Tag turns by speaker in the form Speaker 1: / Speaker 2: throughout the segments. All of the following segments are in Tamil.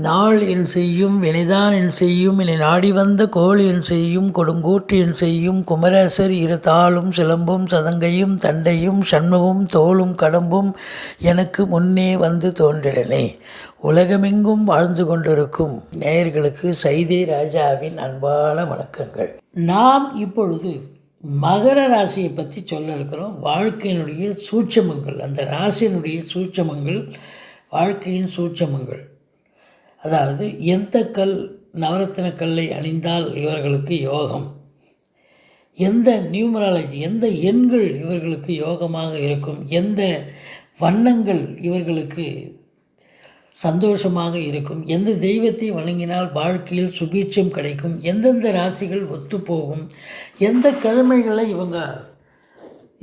Speaker 1: நாள் என் செய்யும் வினைதான் என் செய்யும் என்னை நாடி வந்த கோள் என் செய்யும் கொடுங்கூற்று என் செய்யும் குமரேசர் இரு தாளும் சிலம்பும் சதங்கையும் தண்டையும் சண்முகம் தோளும் கடம்பும் எனக்கு முன்னே வந்து தோன்றிடனே. உலகமெங்கும் வாழ்ந்து கொண்டிருக்கும் நேயர்களுக்கு சைதை ராஜாவின் அன்பான வணக்கங்கள். நாம் இப்பொழுது மகர ராசியை பற்றி சொல்ல இருக்கிறோம். வாழ்க்கையினுடைய சூட்சமங்கள், அந்த ராசியினுடைய சூட்சமங்கள், வாழ்க்கையின் சூட்சமங்கள். அதாவது எந்த கல் நவரத்தின கல்லை அணிந்தால் இவர்களுக்கு யோகம், எந்த நியூமராலஜி, எந்த எண்கள் இவர்களுக்கு யோகமாக இருக்கும், எந்த வண்ணங்கள் இவர்களுக்கு சந்தோஷமாக இருக்கும், எந்த தெய்வத்தை வணங்கினால் வாழ்க்கையில் சுபீட்சம் கிடைக்கும், எந்தெந்த ராசிகள் ஒத்துப்போகும், எந்த கிழமைகளை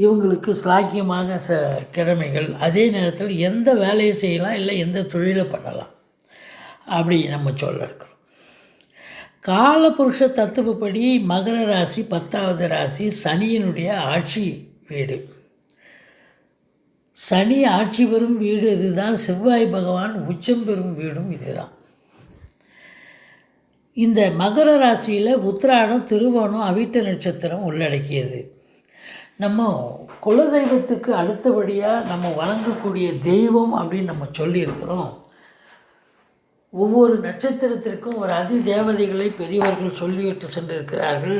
Speaker 1: இவங்களுக்கு ஸ்லாக்கியமாக கிழமைகள், அதே நேரத்தில் எந்த வேலையை செய்யலாம், இல்லை எந்த தொழிலை பண்ணலாம், அப்படி நம்ம சொல்ல இருக்கிறோம். காலபுருஷ தத்துவப்படி மகர ராசி 10வது ராசி, சனியினுடைய ஆட்சி வீடு. சனி ஆட்சி பெறும் வீடு இதுதான். செவ்வாய் பகவான் உச்சம் பெறும் வீடும் இதுதான். இந்த மகர ராசியில் உத்திராடம், திருவோணம், அவிட்ட நட்சத்திரம் உள்ளடக்கியது. நம்ம குலதெய்வத்துக்கு அடுத்தபடியாக நம்ம வணங்கக்கூடிய தெய்வம் அப்படின்னு நம்ம சொல்லியிருக்கிறோம். ஒவ்வொரு நட்சத்திரத்திற்கும் ஒரு அதி தேவதைகளை பெரியவர்கள் சொல்லிவிட்டு சென்றிருக்கிறார்கள்.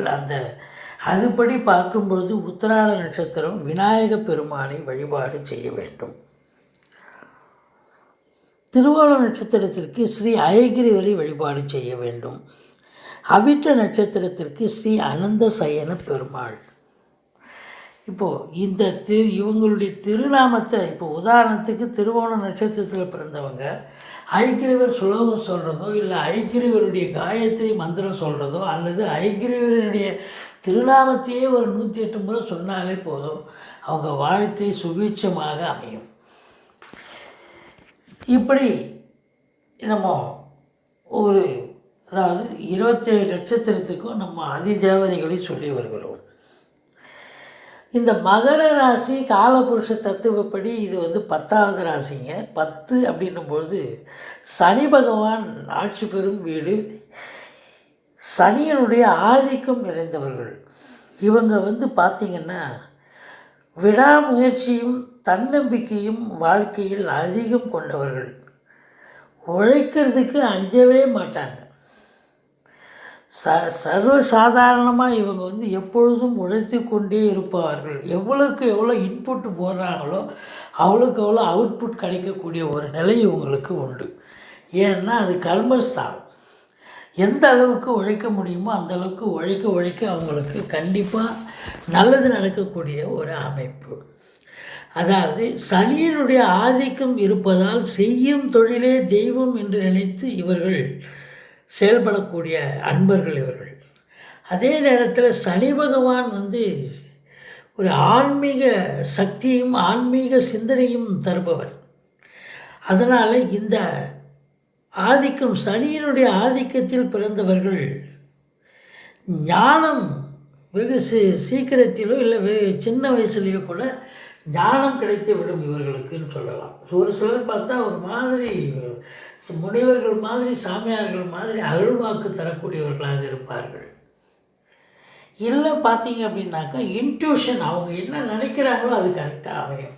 Speaker 1: அதுபடி பார்க்கும்பொழுது உத்திராட நட்சத்திரம் விநாயக பெருமானை வழிபாடு செய்ய வேண்டும். திருவோண நட்சத்திரத்திற்கு ஸ்ரீ அயகிரிவரை வழிபாடு செய்ய வேண்டும். அவிட்ட நட்சத்திரத்திற்கு ஸ்ரீ அனந்த சயன பெருமாள். இப்போது இவங்களுடைய திருநாமத்தை, இப்போ உதாரணத்துக்கு திருவோண நட்சத்திரத்தில் பிறந்தவங்க ஐக்கிரவர் சுலோகம் சொல்கிறதோ, இல்லை ஐக்கிரவருடைய காயத்ரி மந்திரம் சொல்கிறதோ, அல்லது ஐக்கிரவருடைய திருநாமத்தையே ஒரு 108 முறை சொன்னாலே போதும், அவங்க வாழ்க்கை சுபீட்சமாக அமையும். இப்படி நம்ம அதாவது 27 நட்சத்திரத்துக்கும் நம்ம அதி தேவதைகளை சொல்லி வருகிறோம். இந்த மகர ராசி காலபுருஷ தத்துவப்படி இது 10வது ராசிங்க. 10 அப்படின்னும்போது சனி பகவான் ஆட்சி பெறும் வீடு. சனியனுடைய ஆதிக்கம் நிறைந்தவர்கள் இவங்க பார்த்திங்கன்னா விடாமுயற்சியும் தன்னம்பிக்கையும் வாழ்க்கையில் அதிகம் கொண்டவர்கள். உழைக்கிறதுக்கு அஞ்சவே மாட்டாங்க. சர்வசாதாரணமாக இவங்க எப்பொழுதும் உழைத்து கொண்டே இருப்பார்கள். எவ்வளோக்கு எவ்வளோ இன்புட்டு போடுறாங்களோ அவ்வளோக்கு எவ்வளோ அவுட்புட் கிடைக்கக்கூடிய ஒரு நிலை இவங்களுக்கு உண்டு. ஏன்னா அது கர்மஸ்தானம். எந்த அளவுக்கு உழைக்க முடியுமோ அந்த அளவுக்கு உழைக்க அவங்களுக்கு கண்டிப்பாக நல்லது நடக்கக்கூடிய ஒரு அமைப்பு. அதாவது சனியினுடைய ஆதிக்கம் இருப்பதால் செய்யும் தொழிலே தெய்வம் என்று நினைத்து இவர்கள் செயல்படக்கூடிய அன்பர்கள் இவர்கள். அதே நேரத்தில் சனி பகவான் ஒரு ஆன்மீக சக்தியும் ஆன்மீக சிந்தனையும் தருபவர். அதனால் இந்த ஆதிக்கம், சனியினுடைய ஆதிக்கத்தில் பிறந்தவர்கள் ஞானம் வெகு சீக்கிரத்திலோ இல்லை சின்ன வயசுலேயோ கூட ஞானம் கிடைத்து விடும் இவர்களுக்குன்னு சொல்லலாம். ஒரு சிலர் பார்த்தா ஒரு மாதிரி முனிவர்கள் மாதிரி, சாமியார்கள் மாதிரி அருள்வாக்கு தரக்கூடியவர்களாக இருப்பார்கள். இல்லை பார்த்தீங்க அப்படின்னாக்கா இன்ட்யூஷன், அவங்க என்ன நினைக்கிறாங்களோ அது கரெக்டாக அமையும்.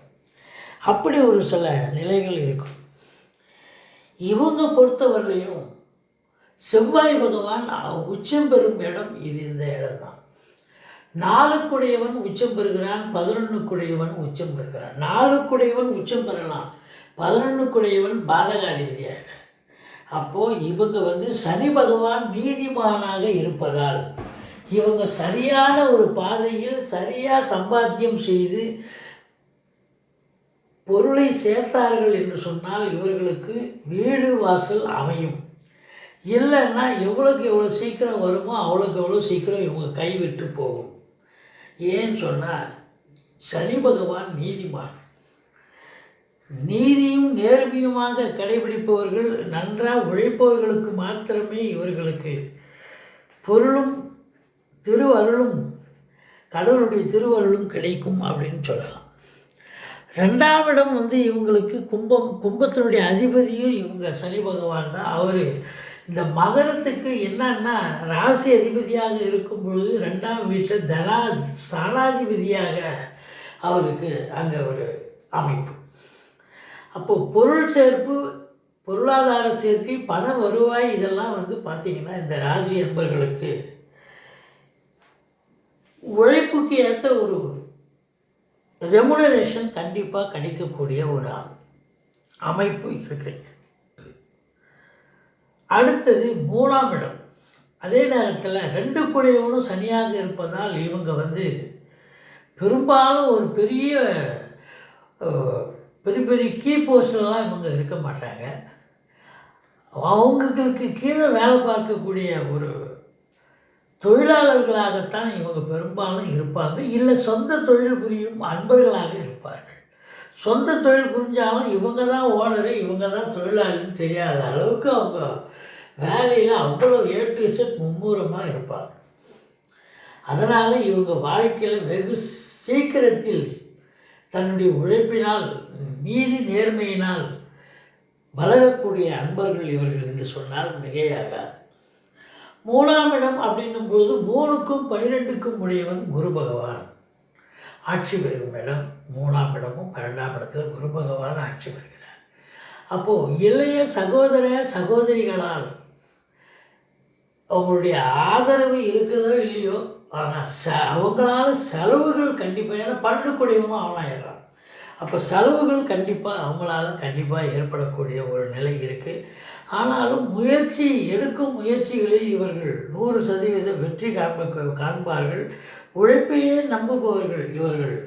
Speaker 1: அப்படி ஒரு சில நிலைகள் இருக்கும். இவங்க பொறுத்தவரையிலையும் செவ்வாய் பகவான் உச்சம் பெறும் இடம் இது, இந்த இடம் தான். 4க்குடையவன் உச்சம் பெறுகிறான், 11க்குடையவன் உச்சம் பெறுகிறான். 4க்குடையவன் உச்சம் பெறலாம், 11க்குடையவன் பாதகாதிபதியாக. அப்போது இவங்க சனி பகவான் நீதிமானாக இருப்பதால் இவங்க சரியான ஒரு பாதையில் சரியாக சம்பாத்தியம் செய்து பொருளை சேர்த்தார்கள் என்று சொன்னால் இவர்களுக்கு வீடு வாசல் அமையும். இல்லைன்னா எவ்வளோக்கு எவ்வளோ சீக்கிரம் வருமோ அவ்வளோக்கு எவ்வளோ சீக்கிரம் இவங்க கைவிட்டு போகும். ஏன்னு சொன்னால் சனி பகவான் நீதிமான். நீதியும் நேர்மையுமாக கடைபிடிப்பவர்கள், நன்றாக உழைப்பவர்களுக்கு மாத்திரமே இவர்களுக்கு பொருளும் திருவருளும் கடவுளுடைய திருவருளும் கிடைக்கும் அப்படின்னு சொல்லலாம். 2ஆம் இடம் வந்து இவங்களுக்கு கும்பத்தினுடைய அதிபதியும் இவங்க சனி பகவான் தான். அவர் இந்த மகரத்துக்கு என்னன்னா ராசி அதிபதியாக இருக்கும் பொழுது 2ஆம் வீட்டில் ஸ்தானாதிபதியாக அவருக்கு அங்கே ஒரு அமைப்பு. அப்போது பொருள் சேர்ப்பு, பொருளாதார சேர்க்கை, பண வருவாய் இதெல்லாம் வந்து பார்த்திங்கன்னா இந்த ராசி என்பர்களுக்கு உழைப்புக்கு ஏற்ற ஒரு ரெமுனரேஷன் கண்டிப்பாக கிடைக்கக்கூடிய ஒரு அமைப்பு இருக்குது. அடுத்தது 3ஆம் இடம். அதே நேரத்தில் 2 கூடியவனும் சனியாக இருப்பதால் இவங்க வந்து பெரும்பாலும் ஒரு பெரிய பெரிய கீ போஸ்ட்லாம் இவங்க இருக்க மாட்டாங்க. அவங்களுக்கு கீழே வேலை பார்க்கக்கூடிய ஒரு தொழிலாளர்களாகத்தான் இவங்க பெரும்பாலும் இருப்பாங்க. இல்லை சொந்த தொழில் புரியும் அன்பர்களாக இருப்பார்கள். சொந்த தொழில் புரிஞ்சாலும் இவங்க தான் ஓனரு, இவங்க தான் தொழிலாளின்னு தெரியாத அளவுக்கு அவங்க வேலையில் அவ்வளோ A to Z மும்முரமாக இருப்பாங்க. அதனால் இவங்க வாழ்க்கையில் வெகு சீக்கிரத்தில் தன்னுடைய உழைப்பினால், நீதி நேர்மையினால் வளரக்கூடிய அன்பர்கள் இவர்கள் என்று சொன்னால் மிகையாகாது. 3ஆம் இடம் அப்படின்னும்போது 3க்கும் 12க்கும் உடையவன் குரு பகவான் ஆட்சி பெறும் இடம். 3ஆம் இடமும் 12ஆம் இடத்துல குரு பகவான் ஆட்சி பெறுகிறார். அப்போது இளைய சகோதர சகோதரிகளால் அவங்களுடைய ஆதரவு இருக்குதோ இல்லையோ, ஆனால் அவங்களால செலவுகள் கண்டிப்பாக, ஏன்னா 12 கூடியவனும் அவனாயிடறான். அப்போ செலவுகள் கண்டிப்பாக அவங்களால கண்டிப்பாக ஏற்படக்கூடிய ஒரு நிலை இருக்குது. ஆனாலும் எடுக்கும் முயற்சிகளில் இவர்கள் 100% வெற்றி காண்பார்கள். உழைப்பையே நம்புபவர்கள் இவர்கள்.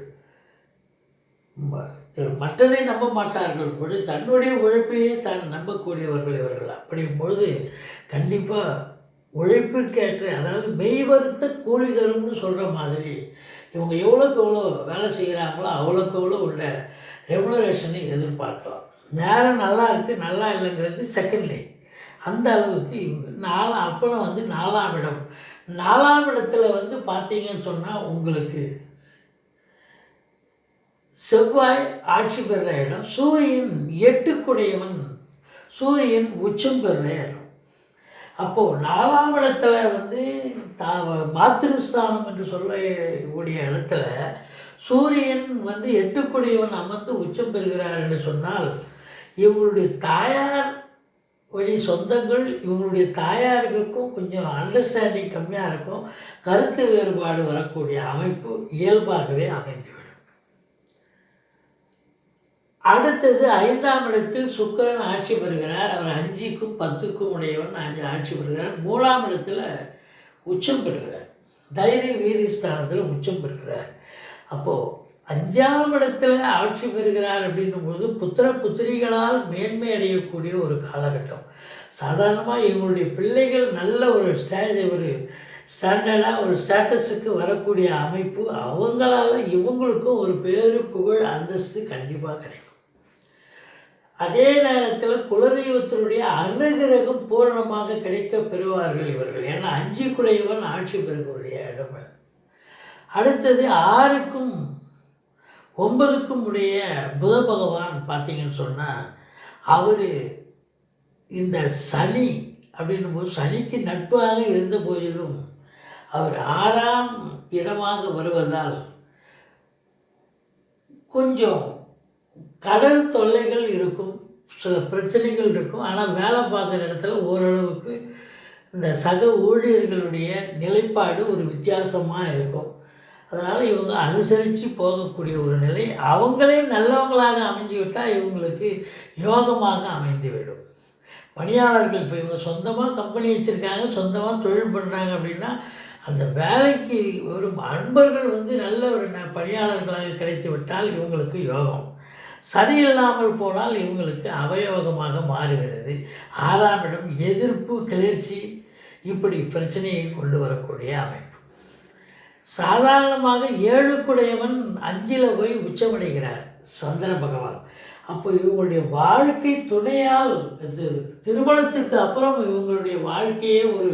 Speaker 1: மற்றதை நம்ப மாட்டார்கள். தன்னுடைய உழைப்பையே தான் நம்பக்கூடியவர்கள் இவர்கள். அப்படிங்கும்பொழுது கண்டிப்பாக உழைப்பிற்கேற்ற, அதாவது மெய்வருத்த கூலி தரும்னு சொல்கிற மாதிரி இவங்க எவ்வளோக்கு எவ்வளோ வேலை செய்கிறாங்களோ அவ்வளோக்கு எவ்வளோ உள்ள ரெமுனரேஷனை எதிர்பார்க்கலாம். நேரம் நல்லா இருக்குது நல்லா இல்லைங்கிறது செகண்டரி. அந்த அளவுக்கு இவங்க அப்புறம் வந்து 4ஆம் இடம். 4ஆம் இடத்துல வந்து பார்த்தீங்கன்னு சொன்னால் உங்களுக்கு செவ்வாய் ஆட்சி பெறுற இடம். சூரியன் 8 கூடியவன், சூரியன் உச்சம் பெறுற இடம். அப்போது 4ஆம் இடத்துல வந்து மாத்திருஸ்தானம் என்று சொல்லக்கூடிய இடத்துல சூரியன் வந்து 8 கூடியவன் அமர்ந்து உச்சம் பெறுகிறார் என்று சொன்னால் இவங்களுடைய தாயார் வழி சொந்தங்கள், இவங்களுடைய தாயார்களுக்கும் கொஞ்சம் அண்டர்ஸ்டாண்டிங் கம்மியாக இருக்கும். கருத்து வேறுபாடு வரக்கூடிய அமைப்பு இயல்பாகவே அமைந்துவிடும். அடுத்தது 5ஆம் இடத்தில் சுக்கிரன் ஆட்சி பெறுகிறார். அவர் 5க்கும் 10க்கும் உடையவன் ஆட்சி பெறுகிறார். 3ஆம் இடத்துல உச்சம் பெறுகிறார். தைரிய வீரியஸ்தானத்தில் உச்சம் பெறுகிறார். அப்போது 5ஆம் இடத்துல ஆட்சி பெறுகிறார் அப்படின்னும்போது புத்திர புத்திரிகளால் மேன்மை அடையக்கூடிய ஒரு காலகட்டம். சாதாரணமாக இவங்களுடைய பிள்ளைகள் நல்ல ஒரு ஸ்டாண்டர்டாக ஒரு ஸ்டேட்டஸுக்கு வரக்கூடிய அமைப்பு, அவங்களால இவங்களுக்கும் ஒரு பேரு புகழ் அந்தஸ்து கண்டிப்பாக கிடைக்கும். அதே நேரத்தில் குலதெய்வத்தினுடைய அனுகிரகம் பூரணமாக கிடைக்க பெறுவார்கள் இவர்கள். ஏன்னா 5 கூடியவன் ஆட்சி பெறக்கூடிய இடம். அடுத்தது 6க்கும் 9க்கும் உடைய புத பகவான் பார்த்தீங்கன்னு சொன்னால் அவர் இந்த சனி அப்படின்னும் போது சனிக்கு நட்பாக இருந்த போதிலும் அவர் 6ஆம் இடமாக வருவதால் கொஞ்சம் கடல் தொல்லைகள் இருக்கும், சில பிரச்சனைகள் இருக்கும். ஆனால் வேலை பார்க்குற இடத்துல ஓரளவுக்கு இந்த சக ஊழியர்களுடைய நிலைப்பாடு ஒரு வித்தியாசமாக இருக்கும். அதனால் இவங்க அனுசரித்து போகக்கூடிய ஒரு நிலை, அவங்களே நல்லவங்களாக அமைஞ்சுவிட்டால் இவங்களுக்கு யோகமாக அமைந்துவிடும். பணியாளர்கள் இப்போ இவங்க சொந்தமாக கம்பெனி வச்சுருக்காங்க, சொந்தமாக தொழில் பண்ணுறாங்க அப்படின்னா அந்த வேலைக்கு வரும் அன்பர்கள் வந்து நல்ல ஒரு பணியாளர்களாக கிடைத்து விட்டால் இவங்களுக்கு யோகம். சரியில்லாமல் போனால் இவங்களுக்கு அவயோகமாக மாறுகிறது. 6ஆம் இடம் எதிர்ப்பு, கிளர்ச்சி, இப்படி பிரச்சனையை கொண்டு வரக்கூடிய அமைப்பு. சாதாரணமாக 7 கூடையவன் 5ல் போய் உச்சமடைகிறார் சந்திர பகவான். அப்போ இவங்களுடைய வாழ்க்கை துணையால் திருமணத்துக்கு அப்புறம் இவங்களுடைய வாழ்க்கையே ஒரு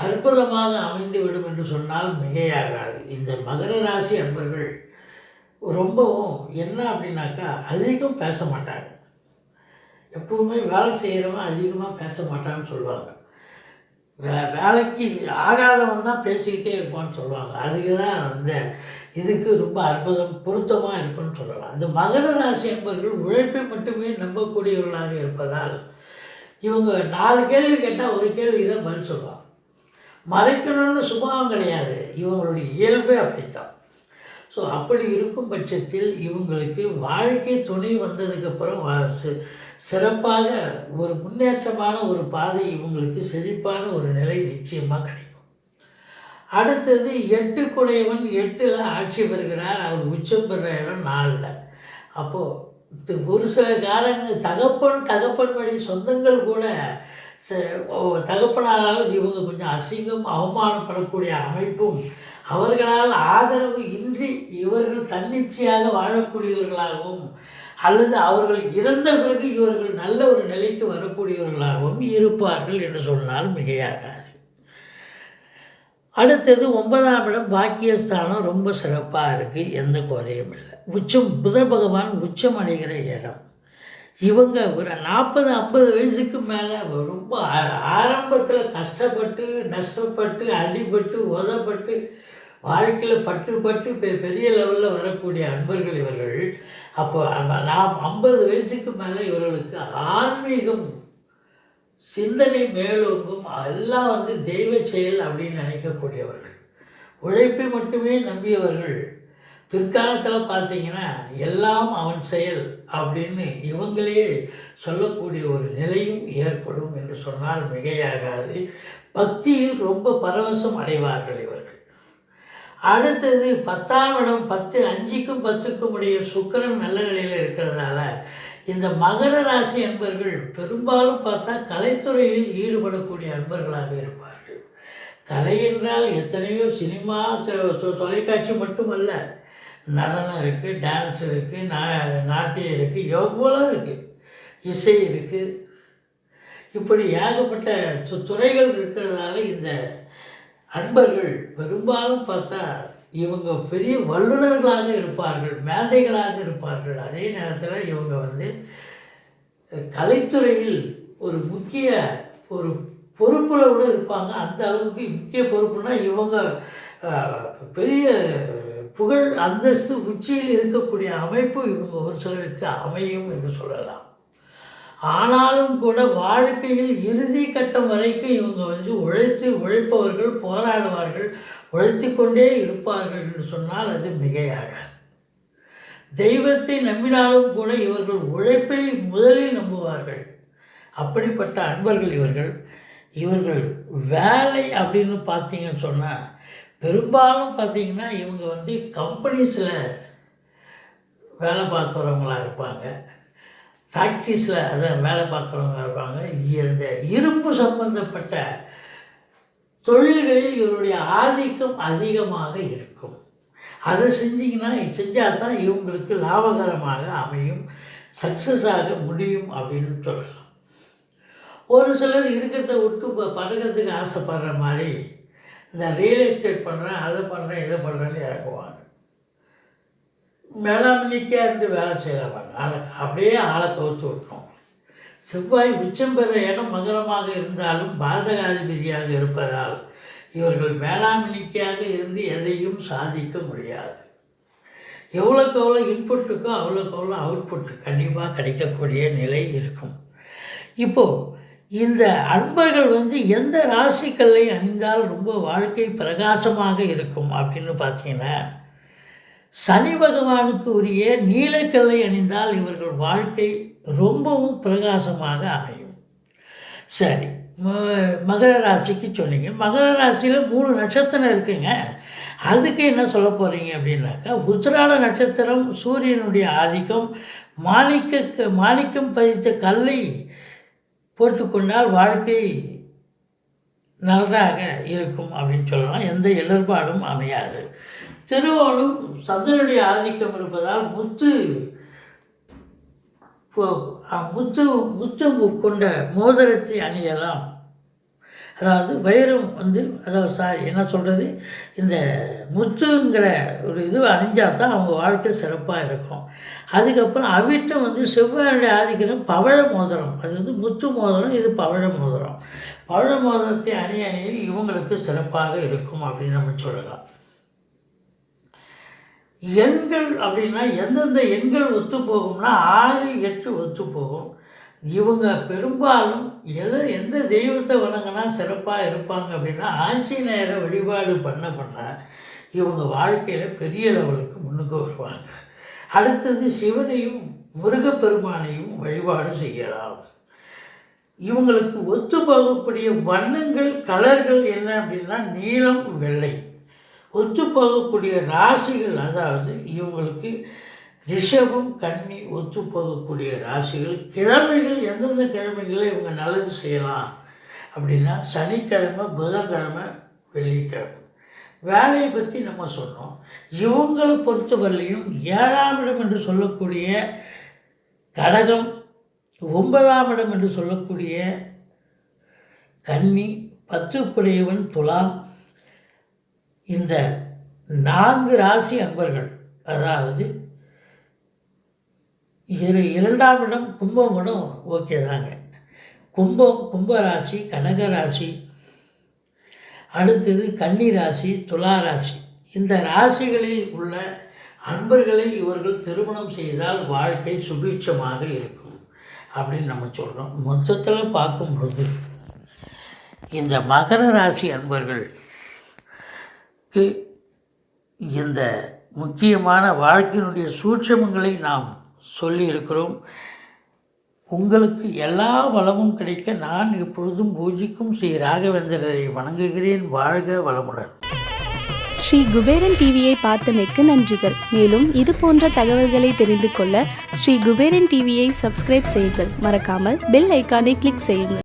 Speaker 1: அற்புதமாக அமைந்துவிடும் என்று சொன்னால் மிகையாகாது. இந்த மகர ராசி அன்பர்கள் ரொம்பவும் என்ன அப்படின்னாக்கா அதிகம் பேச மாட்டாங்க. எப்பவுமே வேலை செய்கிறவன் அதிகமாக பேச மாட்டான்னு சொல்லுவாங்க. வேலைக்கு ஆகாதவன் தான் பேசிக்கிட்டே இருப்பான்னு சொல்லுவாங்க. அதுக்கு தான் இதுக்கு ரொம்ப அற்புதம் பொருத்தமாக இருக்குன்னு சொல்லலாம். இந்த மகர ராசி என்பவர்கள் உழைப்பை மட்டுமே நம்பக்கூடியவர்களாக இருப்பதால் இவங்க 4 கேள்வி கேட்டால் ஒரு கேள்வி தான் பதில் சொல்லுவாங்க. மறைக்கணும்னு சுபாவம் கிடையாது, இவங்களுடைய இயல்பே அப்படித்தான். ஸோ அப்படி இருக்கும் பட்சத்தில் இவங்களுக்கு வாழ்க்கை துணை வந்ததுக்கப்புறம் சிறப்பாக ஒரு முன்னேற்றமான ஒரு பாதை, இவங்களுக்கு செழிப்பான ஒரு நிலை நிச்சயமாக கிடைக்கும். அடுத்தது 8 குடையவன் 8ல் ஆட்சி பெறுகிறார். அவர் உச்சம் பெறுற இடம் 4ல். அப்போது ஒரு சில காலங்கள் தகப்பன் வழி சொந்தங்கள் கூட தகப்பனாலும் இவங்க கொஞ்சம் அசிங்கம் அவமானப்படக்கூடிய அமைப்பும், அவர்களால் ஆதரவு இன்றி இவர்கள் தன்னிச்சையாக வாழக்கூடியவர்களாகவும் அல்லது அவர்கள் இறந்த பிறகு இவர்கள் நல்ல ஒரு நிலைக்கு வரக்கூடியவர்களாகவும் இருப்பார்கள் என்று சொன்னால் மிகையாகாது. அடுத்தது 9ஆம் இடம் பாக்கியஸ்தானம் ரொம்ப சிறப்பாக இருக்குது, எந்த குறையும் இல்லை. புத பகவான் உச்சம் அடைகிற இடம். இவங்க ஒரு 40-50 வயசுக்கு மேலே ரொம்ப ஆரம்பத்தில் கஷ்டப்பட்டு நஷ்டப்பட்டு அடிபட்டு உதப்பட்டு வாழ்க்கையில் பட்டு பெரிய லெவலில் வரக்கூடிய அன்பர்கள் இவர்கள். அப்போ நாம் 50 வயசுக்கு மேலே இவர்களுக்கு ஆன்மீகம் சிந்தனை மேலோங்கும், எல்லாம் தெய்வ செயல் அப்படின்னு நினைக்கக்கூடியவர்கள், உழைப்பை மட்டுமே நம்பியவர்கள். பிற்காலத்தில் பார்த்தீங்கன்னா எல்லாம் அவன் செயல் அப்படின்னு இவங்களே சொல்லக்கூடிய ஒரு நிலையும் ஏற்படும் என்று சொன்னால் மிகையாகாது. பக்தியில் ரொம்ப பரவசம் அடைவார்கள் இவர்கள். அடுத்தது 10ஆம் இடம் 5க்கும் 10க்கும் உடைய சுக்கிரன் நல்ல நிலையில் இருக்கிறதால இந்த மகர ராசி அன்பர்கள் பெரும்பாலும் பார்த்தா கலைத்துறையில் ஈடுபடக்கூடிய அன்பர்களாக இருப்பார்கள். கலை என்றால் எத்தனையோ சினிமா தொலைக்காட்சி மட்டுமல்ல, நடனம் இருக்குது, டான்ஸ் இருக்குது, நாட்டியம் இருக்குது, எவ்வளோ இருக்குது, இசை இருக்குது, இப்படி ஏகப்பட்ட துறைகள் இருக்கிறதால இந்த அன்பர்கள் பெரும்பாலும் பார்த்தா இவங்க பெரிய வல்லுநர்களாக இருப்பார்கள், மேதைகளாக இருப்பார்கள். அதே நேரத்தில் இவங்க கலைத்துறையில் ஒரு முக்கிய ஒரு பொறுப்பில் கூட இருப்பாங்க. அந்த அளவுக்கு முக்கிய பொறுப்புனா இவங்க பெரிய புகழ் அந்தஸ்து உச்சியில் இருக்கக்கூடிய அமைப்பு இவங்க ஒரு சிலருக்கு அமையும் என்று சொல்லலாம். ஆனாலும் கூட வாழ்க்கையில் இறுதி கட்டம் வரைக்கும் இவங்க உழைப்பவர்கள், போராடுவார்கள், உழைத்து கொண்டே இருப்பார்கள் என்று சொன்னால் அது மிகையாக. தெய்வத்தை நம்பினாலும் கூட இவர்கள் உழைப்பை முதலில் நம்புவார்கள். அப்படிப்பட்ட அன்பர்கள் இவர்கள் வேலை அப்படின்னு பார்த்தீங்கன்னு சொன்னால் பெரும்பாலும் பார்த்தீங்கன்னா இவங்க கம்பெனிஸில் வேலை பார்க்குறவங்களாக இருப்பாங்க, ஃபேக்ட்ரிஸில் அதான் வேலை பார்க்குறவங்க இருப்பாங்க. இந்த இரும்பு சம்பந்தப்பட்ட தொழில்களில் இவருடைய ஆதிக்கம் அதிகமாக இருக்கும். அதை செஞ்சால் தான் இவங்களுக்கு லாபகரமாக அமையும், சக்ஸஸாக முடியும் அப்படின்னு சொல்லலாம். ஒரு சிலர் இருக்கிறத விட்டு பறக்கிறதுக்கு ஆசைப்படுற மாதிரி இந்த ரியல் எஸ்டேட் பண்ணுறேன், அதை பண்ணுறேன், இதை பண்ணுறேன்னு இறங்குவாங்க. மேலாண்மைக்காக இருந்து வேலை செய்கிறவங்க அப்படியே ஆளை கவுத்து விட்டோம். செவ்வாய் உச்சம் பெற இடம் மகரமாக இருந்தாலும் பாதகாதிபதியாக இருப்பதால் இவர்கள் மேலாண்மைக்காக இருந்து எதையும் சாதிக்க முடியாது. எவ்வளோக்கு எவ்வளோ இன்புட்டுக்கோ அவ்வளோக்கு எவ்வளோ அவுட்புட்டு கண்டிப்பாக கிடைக்கக்கூடிய நிலை இருக்கும். இப்போது இந்த அன்பர்கள் எந்த ராசிக்கல்லை அணிந்தால் ரொம்ப வாழ்க்கை பிரகாசமாக இருக்கும் அப்படின்னு பார்த்தீங்கன்னா, சனி பகவானுக்கு உரிய நீலக்கல்லை அணிந்தால் இவர்கள் வாழ்க்கை ரொம்பவும் பிரகாசமாக அமையும். சரி, மகர ராசிக்கு சொன்னீங்க. மகர ராசியில் 3 நட்சத்திரம் இருக்குங்க. அதுக்கு என்ன சொல்ல போகிறீங்க அப்படின்னாக்கா, உத்திராட நட்சத்திரம் சூரியனுடைய ஆதிக்கம், மாணிக்கம் பதித்த கல்லை போட்டுக்கொண்டால் வாழ்க்கை நன்றாக இருக்கும் அப்படின்னு சொல்லலாம். எந்த இடர்பாடும் அமையாது. திருவோணம் சந்திரனுடைய ஆதிக்கம் இருப்பதால் முத்து கொண்ட மோதிரத்தை அணியலாம். அதாவது வைரம் அதாவது என்ன சொல்கிறது, இந்த முத்துங்கிற ஒரு இது அணிஞ்சால் தான் அவங்க வாழ்க்கை சிறப்பாக இருக்கும். அதுக்கப்புறம் அவிட்டம் செவ்வாயுடைய ஆதிக்கம் பவழ மோதிரம், அது முத்து மோதிரம், இது பவழ மோதிரம். பவழ மோதிரத்தை அணிய இவங்களுக்கு சிறப்பாக இருக்கும் அப்படின்னு நம்ம சொல்லலாம். எண்கள் அப்படின்னா எந்தெந்த எண்கள் ஒத்து போகும்னா 6, 8 ஒத்து போகும். இவங்க பெரும்பாலும் எந்த தெய்வத்தை வணங்கினா சிறப்பாக இருப்பாங்க அப்படின்னா ஆஞ்சநேயரை வழிபாடு பண்ண இவங்க வாழ்க்கையில் பெரிய லெவலுக்கு முன்னுக்கு வருவாங்க. அடுத்தது சிவனையும் முருகப்பெருமானையும் வழிபாடு செய்யலாம். இவங்களுக்கு ஒத்து போகக்கூடிய வண்ணங்கள் கலர்கள் என்ன அப்படின்னா நீலம், வெள்ளை. ஒத்து போகக்கூடிய ராசிகள், அதாவது இவங்களுக்கு ரிஷபம், கன்னி ஒத்து போகக்கூடிய ராசிகள். கிழமைகள், எந்தெந்த கிழமைகளில் இவங்க நல்லது செய்யலாம் அப்படின்னா சனிக்கிழமை, புதன்கிழமை, வெள்ளிக்கிழமை. வேலையை பற்றி நம்ம சொன்னோம். இவங்களை பொறுத்தவரையிலையும் 7ஆம் இடம் என்று சொல்லக்கூடிய கடகம், 9ஆம் இடம் என்று சொல்லக்கூடிய கன்னி, 10 குடையவன் துலாம், இந்த 4 ராசி அன்பர்கள், அதாவது 2ஆம் இடம் கும்பம் கூட ஓகே தாங்க. கும்பராசி, கடகராசி, அடுத்தது கன்னி ராசி, துலா ராசி. இந்த ராசிகளில் உள்ள அன்பர்களை இவர்கள் திருமணம் செய்தால் வாழ்க்கை சுபீட்சமாக இருக்கும் அப்படின்னு நம்ம சொல்கிறோம். மொத்தத்தில் பார்க்கும்பொழுது இந்த மகர ராசி அன்பர்களுக்கு இந்த முக்கியமான வாழ்க்கையினுடைய சூட்சமங்களை நாம் சொல்லி இருக்கிறோம். உங்களுக்கு எல்லா வளமும் கிடைக்க நான் எப்பொழுதும் பூஜிக்கும் ஸ்ரீ ராகவேந்திரரை வணங்குகிறேன். வாழ்க வளமுடன்.
Speaker 2: ஸ்ரீ குபேரன் டிவியை பார்த்தமைக்கு நன்றிகள். மேலும் இது போன்ற தகவல்களை தெரிந்து கொள்ள ஸ்ரீ குபேரன் டிவியை சப்ஸ்கிரைப் செய்யுங்கள். மறக்காமல் பெல் ஐக்கானை கிளிக் செய்யுங்கள்.